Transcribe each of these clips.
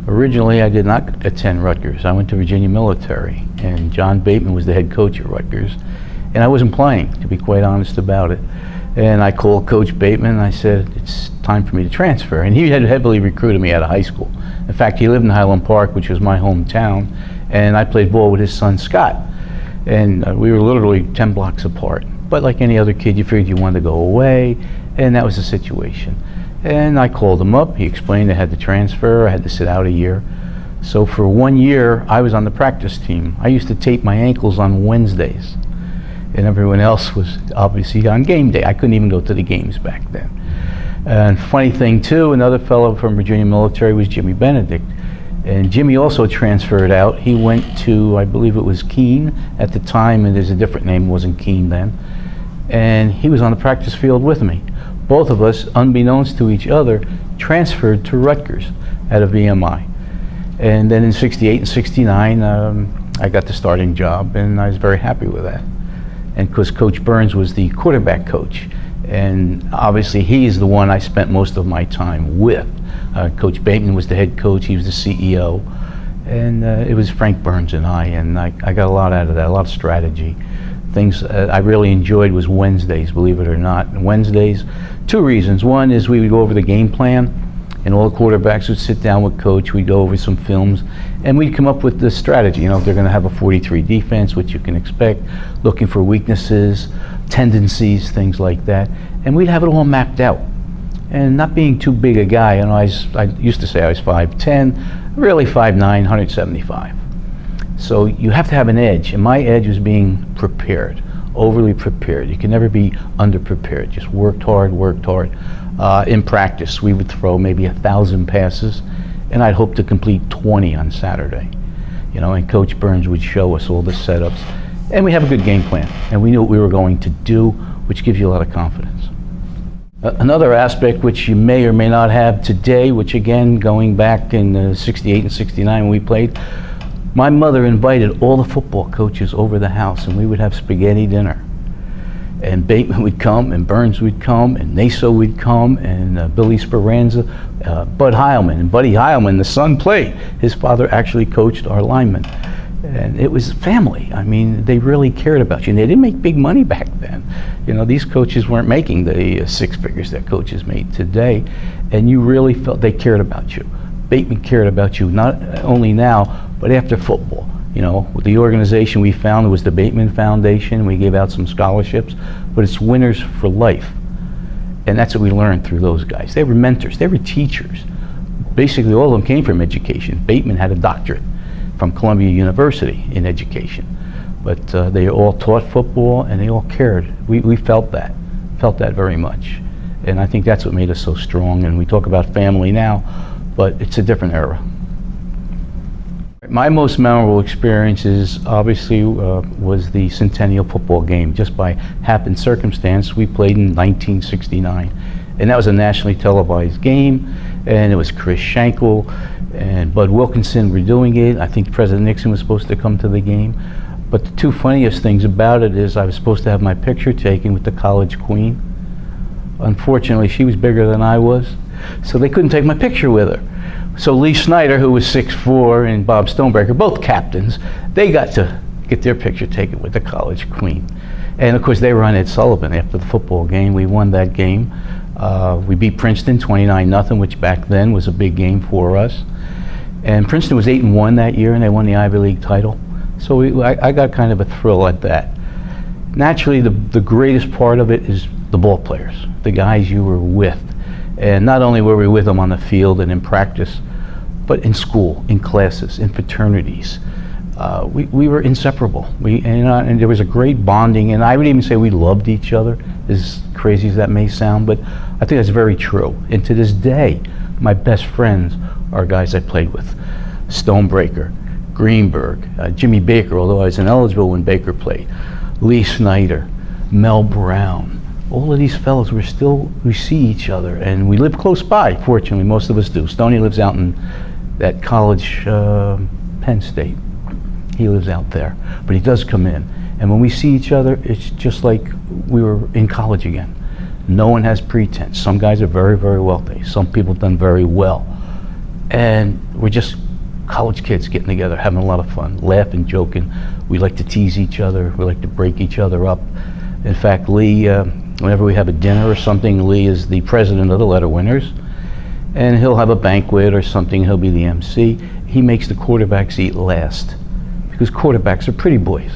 Originally, I did not attend Rutgers. I went to Virginia Military, and John Bateman was the head coach at Rutgers, and I wasn't playing, to be quite honest about it. And I called Coach Bateman, and I said, it's time for me to transfer. And he had heavily recruited me out of high school. In fact, he lived in Highland Park, which was my hometown, and I played ball with his son, Scott. And we were literally 10 blocks apart. But like any other kid, you figured you wanted to go away, and that was the situation. And I called him up. He explained I had to transfer. I had to sit out a year. So for 1 year, I was on the practice team. I used to tape my ankles on Wednesdays, and everyone else was obviously on game day. I couldn't even go to the games back then. And funny thing too, another fellow from Virginia Military was Jimmy Benedict. And Jimmy also transferred out. He went to, I believe it was Keene at the time, and there's a different name, it wasn't Keene then. And he was on the practice field with me. Both of us, unbeknownst to each other, transferred to Rutgers out of VMI. And then in '68 and '69, I got the starting job, and I was very happy with that. And because Coach Burns was the quarterback coach, and obviously he's the one I spent most of my time with. Coach Bateman was the head coach, he was the CEO, and it was Frank Burns and I got a lot out of that, a lot of strategy. Things I really enjoyed was Wednesdays, believe it or not. And Wednesdays, two reasons. One is we would go over the game plan, and all the quarterbacks would sit down with Coach, we'd go over some films, and we'd come up with the strategy. You know, if they're going to have a 43 defense, which you can expect, looking for weaknesses, tendencies, things like that, and we'd have it all mapped out. And not being too big a guy, you know, I used to say I was 5'10", really 5'9", 175. So you have to have an edge, and my edge was being prepared, overly prepared. You can never be underprepared. Just worked hard, worked hard. In practice, we would throw maybe 1,000 passes, and I'd hope to complete 20 on Saturday. You know, and Coach Burns would show us all the setups, and we have a good game plan, and we knew what we were going to do, which gives you a lot of confidence. Another aspect which you may or may not have today, which again, going back in '68 and '69 when we played, my mother invited all the football coaches over the house, and we would have spaghetti dinner. And Bateman would come, and Burns would come, and Naso would come, and Billy Speranza, Bud Heilman. And Buddy Heilman, the son, played. His father actually coached our linemen. And it was family. I mean, they really cared about you. And they didn't make big money back then. You know, these coaches weren't making the six figures that coaches made today. And you really felt they cared about you. Bateman cared about you, not only now, but after football. You know, with the organization we founded was the Bateman Foundation. We gave out some scholarships, but it's winners for life. And that's what we learned through those guys. They were mentors, they were teachers. Basically, all of them came from education. Bateman had a doctorate from Columbia University in education. But they all taught football, and they all cared. We felt that very much. And I think that's what made us so strong. And we talk about family now, but it's a different era. My most memorable experiences obviously was the Centennial football game. Just by happen circumstance, we played in 1969. And that was a nationally televised game, and it was Chris Schenkel and Bud Wilkinson were doing it. I think President Nixon was supposed to come to the game. But the two funniest things about it is I was supposed to have my picture taken with the college queen. Unfortunately, she was bigger than I was, so they couldn't take my picture with her. So Lee Snyder, who was 6'4", and Bob Stonebreaker, both captains, they got to get their picture taken with the college queen. And of course, they were on Ed Sullivan after the football game. We won that game. We beat Princeton 29-0, which back then was a big game for us. And Princeton was 8-1 that year, and they won the Ivy League title. So I got kind of a thrill at that. Naturally, the greatest part of it is the ball players, the guys you were with. And not only were we with them on the field and in practice, but in school, in classes, in fraternities. We were inseparable. And there was a great bonding, and I would even say we loved each other, as crazy as that may sound, but I think that's very true. And to this day, my best friends are guys I played with. Stonebreaker, Greenberg, Jimmy Baker, although I was ineligible when Baker played, Lee Snyder, Mel Brown. All of these fellows, we see each other, and we live close by, fortunately, most of us do. Stoney lives out in that college, Penn State. He lives out there, but he does come in. And when we see each other, it's just like we were in college again. No one has pretense. Some guys are very, very wealthy. Some people have done very well. And we're just college kids getting together, having a lot of fun, laughing, joking. We like to tease each other. We like to break each other up. In fact, Lee, whenever we have a dinner or something, Lee is the president of the letter winners. And he'll have a banquet or something. He'll be the MC. He makes the quarterbacks eat last because quarterbacks are pretty boys.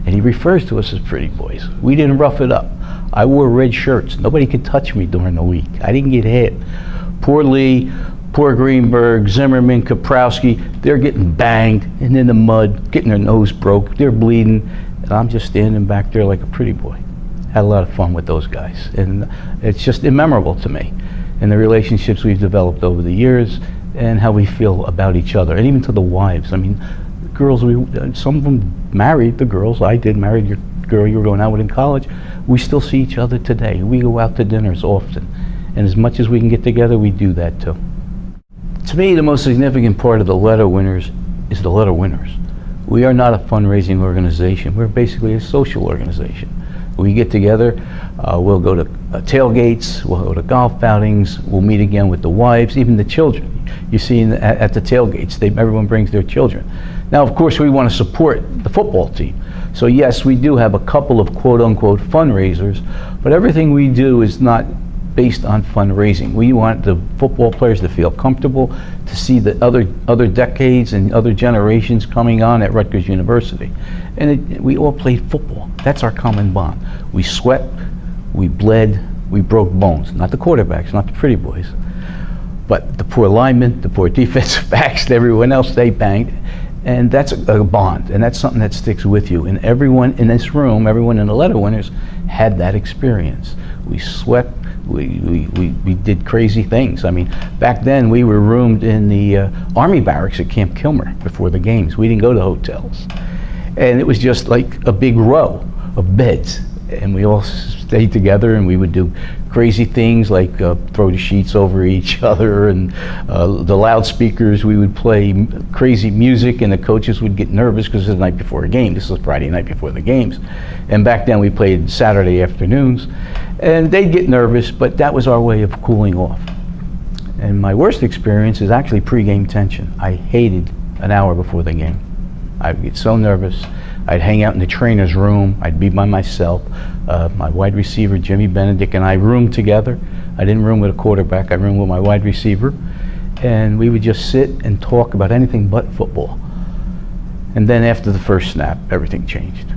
And he refers to us as pretty boys. We didn't rough it up. I wore red shirts. Nobody could touch me during the week. I didn't get hit. Poor Lee, poor Greenberg, Zimmerman, Kaprowski, they're getting banged and in the mud, getting their nose broke. They're bleeding. And I'm just standing back there like a pretty boy. Had a lot of fun with those guys. And it's just immemorable to me. And the relationships we've developed over the years and how we feel about each other. And even to the wives. I mean, girls, some of them married the girls. I did, married your girl you were going out with in college. We still see each other today. We go out to dinners often. And as much as we can get together, we do that too. To me, the most significant part of the letter winners is the letter winners. We are not a fundraising organization. We're basically a social organization. We get together, we'll go to tailgates, we'll go to golf outings, we'll meet again with the wives, even the children. You see at the tailgates, everyone brings their children. Now, of course, we want to support the football team. So yes, we do have a couple of quote-unquote fundraisers, but everything we do is not based on fundraising. We want the football players to feel comfortable, to see the other decades and other generations coming on at Rutgers University. And we all played football. That's our common bond. We sweat, we bled, we broke bones. Not the quarterbacks, not the pretty boys, but the poor linemen, the poor defensive backs, everyone else, they banged. And that's a bond, and that's something that sticks with you. And everyone in this room, everyone in the letter winners had that experience. We sweat, we did crazy things. I mean, back then we were roomed in the Army barracks at Camp Kilmer before the games. We didn't go to hotels. And it was just like a big row of beds. And we all stayed together and we would do crazy things like throw the sheets over each other, and the loudspeakers, we would play crazy music, and the coaches would get nervous because it's the night before a game. This was Friday night before the games. And back then we played Saturday afternoons, and they'd get nervous, but that was our way of cooling off. And my worst experience is actually pre-game tension. I hated an hour before the game. I'd get so nervous. I'd hang out in the trainer's room. I'd be by myself. My wide receiver, Jimmy Benedict, and I roomed together. I didn't room with a quarterback. I roomed with my wide receiver. And we would just sit and talk about anything but football. And then after the first snap, everything changed.